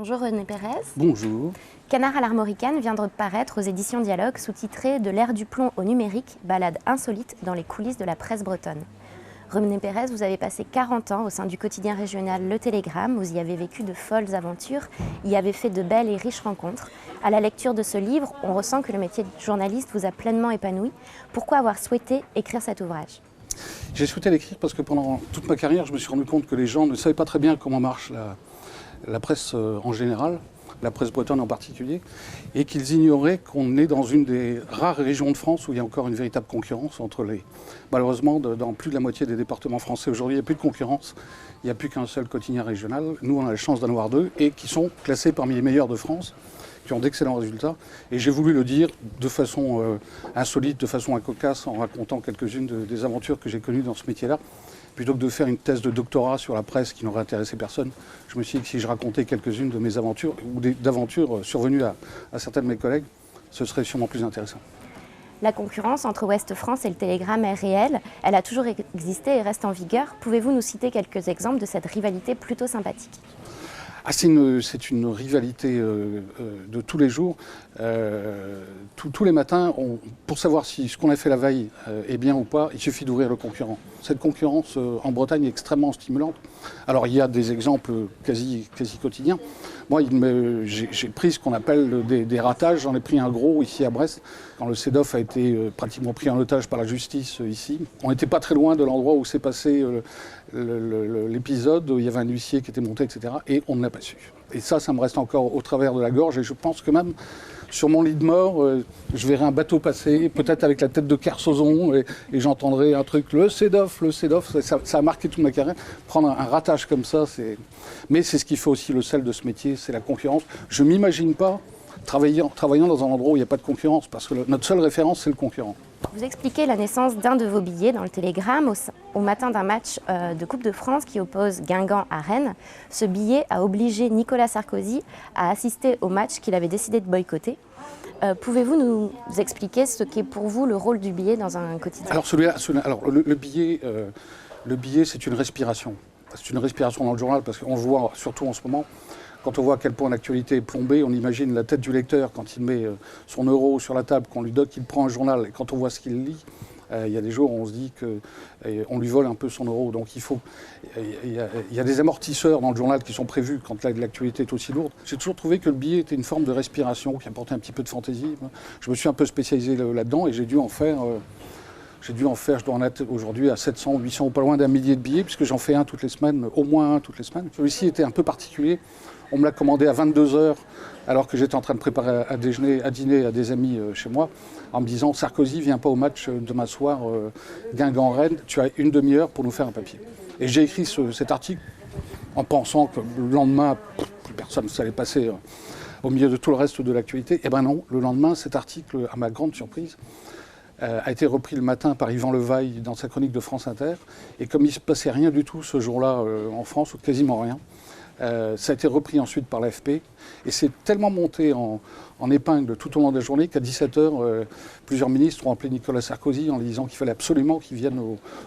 Bonjour René Pérez. Bonjour. Canard à l'Armoricaine vient de paraître aux éditions Dialogue, sous-titré « De l'ère du plomb au numérique, balade insolite dans les coulisses de la presse bretonne ». René Pérez, vous avez passé 40 ans au sein du quotidien régional Le Télégramme, vous y avez vécu de folles aventures, y avez fait de belles et riches rencontres. À la lecture de ce livre, on ressent que le métier de journaliste vous a pleinement épanoui. Pourquoi avoir souhaité écrire cet ouvrage ? J'ai souhaité l'écrire parce que pendant toute ma carrière, je me suis rendu compte que les gens ne savaient pas très bien comment marche la presse en général, la presse bretonne en particulier, et qu'ils ignoraient qu'on est dans une des rares régions de France où il y a encore une véritable concurrence entre les... Malheureusement, dans plus de la moitié des départements français aujourd'hui, il n'y a plus de concurrence, il n'y a plus qu'un seul quotidien régional. Nous, on a la chance d'en avoir deux, et qui sont classés parmi les meilleurs de France, qui ont d'excellents résultats. Et j'ai voulu le dire de façon insolite, de façon cocasse, en racontant quelques-unes des aventures que j'ai connues dans ce métier-là. Plutôt que de faire une thèse de doctorat sur la presse qui n'aurait intéressé personne, je me suis dit que si je racontais quelques-unes de mes aventures, ou d'aventures survenues à certains de mes collègues, ce serait sûrement plus intéressant. La concurrence entre Ouest France et le Télégramme est réelle. Elle a toujours existé et reste en vigueur. Pouvez-vous nous citer quelques exemples de cette rivalité plutôt sympathique ? C'est une rivalité de tous les jours. Tous les matins, pour savoir si ce qu'on a fait la veille est bien ou pas, il suffit d'ouvrir le concurrent. Cette concurrence en Bretagne est extrêmement stimulante. Alors il y a des exemples quasi quotidiens. Moi, j'ai pris ce qu'on appelle des ratages. J'en ai pris un gros ici à Brest, quand le CEDOF a été pratiquement pris en otage par la justice ici. On n'était pas très loin de l'endroit où s'est passé l'épisode, où il y avait un huissier qui était monté, etc. Et on ne l'a pas su. Et ça me reste encore au travers de la gorge. Et je pense que même sur mon lit de mort, je verrai un bateau passer, peut-être avec la tête de Kersozon, et j'entendrai un truc, le CEDOF, ça a marqué toute ma carrière. Prendre un ratage comme ça, mais c'est ce qui fait aussi le sel de ce métier, c'est la concurrence. Je ne m'imagine pas travaillant dans un endroit où il n'y a pas de concurrence, parce que notre seule référence, c'est le concurrent. Vous expliquez la naissance d'un de vos billets dans le Télégramme au matin d'un match de Coupe de France qui oppose Guingamp à Rennes. Ce billet a obligé Nicolas Sarkozy à assister au match qu'il avait décidé de boycotter. Pouvez-vous nous expliquer ce qu'est pour vous le rôle du billet dans un quotidien ? Alors le billet, c'est une respiration. C'est une respiration dans le journal parce qu'on voit, surtout en ce moment, quand on voit à quel point l'actualité est plombée, on imagine la tête du lecteur quand il met son euro sur la table, qu'on lui donne, qu'il prend un journal, et quand on voit ce qu'il lit, il y a des jours où on se dit qu'on lui vole un peu son euro. Donc il y a des amortisseurs dans le journal qui sont prévus quand l'actualité est aussi lourde. J'ai toujours trouvé que le billet était une forme de respiration qui apportait un petit peu de fantaisie. Je me suis un peu spécialisé là-dedans et j'ai dû en faire, je dois en être aujourd'hui à 700, 800, pas loin d'un millier de billets, puisque j'en fais un toutes les semaines, au moins un toutes les semaines. Celui-ci était un peu particulier. On me l'a commandé à 22h, alors que j'étais en train de préparer à dîner à des amis chez moi, en me disant « Sarkozy, viens pas au match demain soir, Guingamp-Rennes, tu as une demi-heure pour nous faire un papier ». Et j'ai écrit cet article en pensant que le lendemain, plus personne ne s'allait passer au milieu de tout le reste de l'actualité. Et ben non, le lendemain, cet article, à ma grande surprise, a été repris le matin par Yvan Levaille dans sa chronique de France Inter. Et comme il ne se passait rien du tout ce jour-là en France, ou quasiment rien, ça a été repris ensuite par l'AFP. Et c'est tellement monté en épingle tout au long de la journée qu'à 17h, plusieurs ministres ont appelé Nicolas Sarkozy en lui disant qu'il fallait absolument qu'il vienne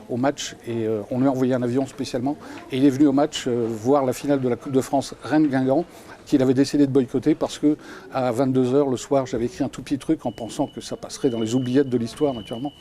au match. Et on lui a envoyé un avion spécialement. Et il est venu au match voir la finale de la Coupe de France Rennes-Guingamp, qu'il avait décidé de boycotter parce qu'à 22h le soir, j'avais écrit un tout petit truc en pensant que ça passerait dans les oubliettes de l'histoire, naturellement.